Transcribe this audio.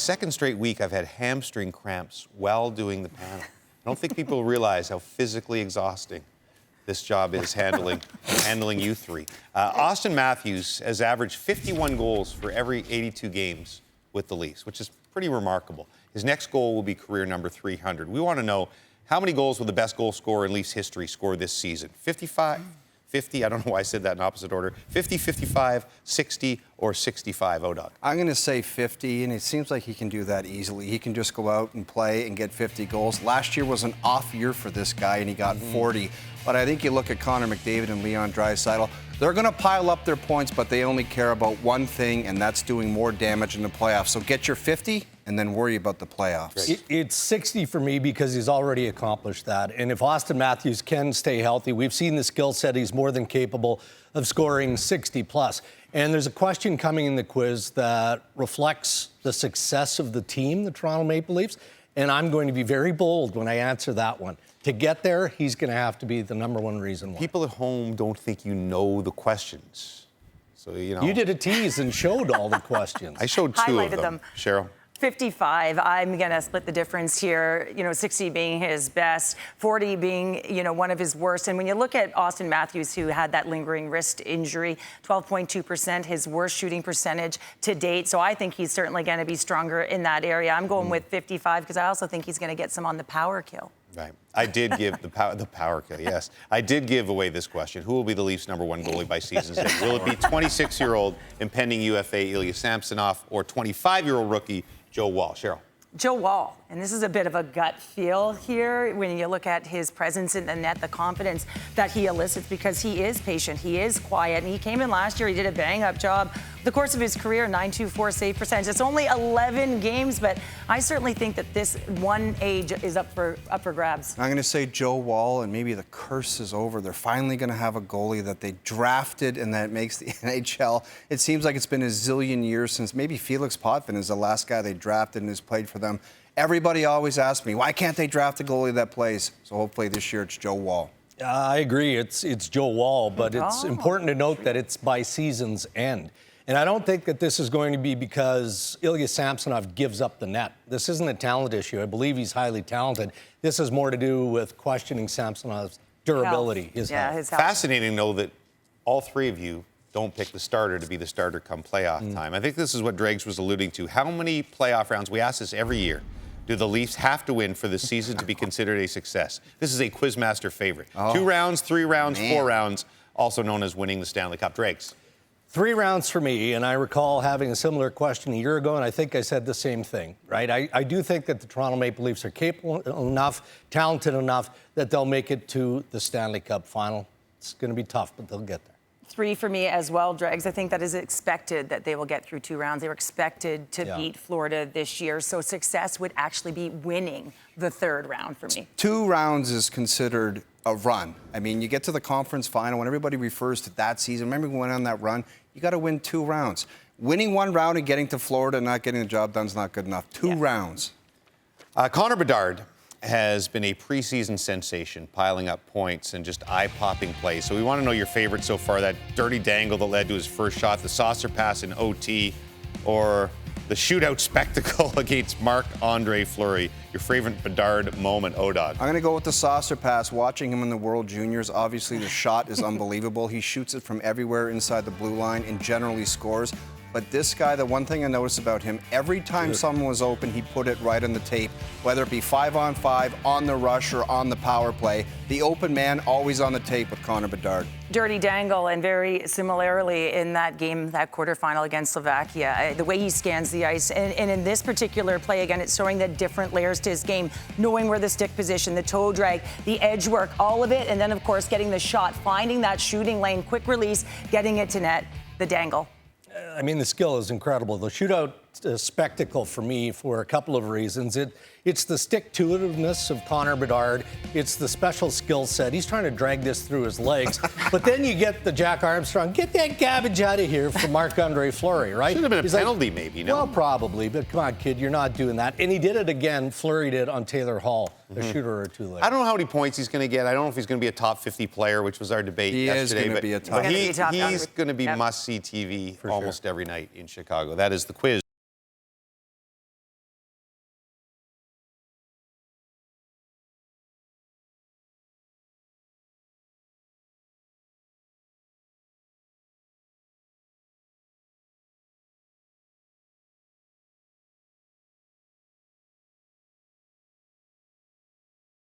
second straight week I've had hamstring cramps while doing the panel. I don't think people realize how physically exhausting this job is handling you three. Auston Matthews has averaged 51 goals for every 82 games with the Leafs, which is pretty remarkable. His next goal will be career number 300. We want to know, how many goals will the best goal scorer in Leafs history score this season? 55? 50, I don't know why I said that in opposite order. 50, 55, 60, or 65, O-Dog? I'm going to say 50, and it seems like he can do that easily. He can just go out and play and get 50 goals. Last year was an off year for this guy, and he got 40. But I think you look at Connor McDavid and Leon Draisaitl, they're going to pile up their points, but they only care about one thing, and that's doing more damage in the playoffs. So get your 50 and then worry about the playoffs. It's 60 for me because he's already accomplished that. And if Auston Matthews can stay healthy, we've seen the skill set. He's more than capable of scoring 60 plus. And there's a question coming in the quiz that reflects the success of the team, the Toronto Maple Leafs. And I'm going to be very bold when I answer that one. To get there, he's going to have to be the number one reason why. People at home don't think you know the questions. So, you know. You did a tease and showed all the questions. I showed two of them. Cheryl? 55. I'm going to split the difference here, 60 being his best, 40 being, one of his worst. And when you look at Auston Matthews, who had that lingering wrist injury, 12.2%, his worst shooting percentage to date. So I think he's certainly going to be stronger in that area. I'm going with 55 because I also think he's going to get some on the power kill. Right. I did give the power kill, yes. I did give away this question. Who will be the Leafs' #1 goalie by season's end? Will it be 26-year-old impending UFA Ilya Samsonov or 25-year-old rookie Joe Woll? Cheryl? Joe Woll, and this is a bit of a gut feel here when you look at his presence in the net, the confidence that he elicits, because he is patient, he is quiet, and he came in last year, he did a bang-up job. The course of his career, .924 save percentage. It's only 11 games, but I certainly think that this one age is up for grabs. I'm going to say Joe Woll, and maybe the curse is over. They're finally going to have a goalie that they drafted and that makes the NHL. It seems like it's been a zillion years since maybe Felix Potvin is the last guy they drafted and has played for them. Everybody always asks me, why can't they draft a goalie that plays? So hopefully this year it's Joe Woll. I agree. It's Joe Woll, but it's important to note that it's by season's end. And I don't think that this is going to be because Ilya Samsonov gives up the net. This isn't a talent issue. I believe he's highly talented. This has more to do with questioning Samsonov's durability, his health. Fascinating, though, that all three of you don't pick the starter to be the starter come playoff time. I think this is what Dregs was alluding to. How many playoff rounds, we ask this every year, do the Leafs have to win for the season to be considered a success? This is a Quizmaster favorite. 2 rounds, 3 rounds, 4 rounds, also known as winning the Stanley Cup. Dregs? 3 rounds for me, and I recall having a similar question a year ago, and I think I said the same thing, right? I do think that the Toronto Maple Leafs are capable enough, talented enough, that they'll make it to the Stanley Cup final. It's going to be tough, but they'll get there. 3 for me as well, Dregs. I think that is expected that they will get through 2 rounds. They were expected to beat Florida this year, so success would actually be winning the 3rd round for me. 2 rounds is considered a run. I mean, you get to the conference final, when everybody refers to that season, remember we went on that run? You got to win 2 rounds. Winning 1 round and getting to Florida and not getting the job done is not good enough. 2 rounds. Connor Bedard has been a preseason sensation, piling up points and just eye-popping plays. So we want to know your favorite so far, that dirty dangle that led to his first shot, the saucer pass in OT, or the shootout spectacle against Marc-Andre Fleury. Your favorite Bedard moment, O-Dog? I'm going to go with the saucer pass. Watching him in the World Juniors, obviously the shot is unbelievable. He shoots it from everywhere inside the blue line and generally scores. But this guy, the one thing I noticed about him, every time someone was open, he put it right on the tape, whether it be 5-on-5, on the rush, or on the power play. The open man, always on the tape with Connor Bedard. Dirty dangle, and very similarly in that game, that quarterfinal against Slovakia, the way he scans the ice. And in this particular play, again, it's showing the different layers to his game, knowing where the stick position, the toe drag, the edge work, all of it. And then, of course, getting the shot, finding that shooting lane, quick release, getting it to net, the dangle. I mean, the skill is incredible. The shootout spectacle for me for a couple of reasons. It's the stick-to-itiveness of Connor Bedard. It's the special skill set. He's trying to drag this through his legs. But then you get the Jack Armstrong, get that garbage out of here from Marc-Andre Fleury, right? Should have been a penalty maybe, no? Well, probably, but come on, kid, you're not doing that. And he did it again, Fleury did on Taylor Hall, a shooter or two later. I don't know how many points he's going to get. I don't know if he's going to be a top 50 player, which was our debate yesterday. He is going to be a top 50. He's going to be must-see TV almost every night in Chicago. That is the quiz.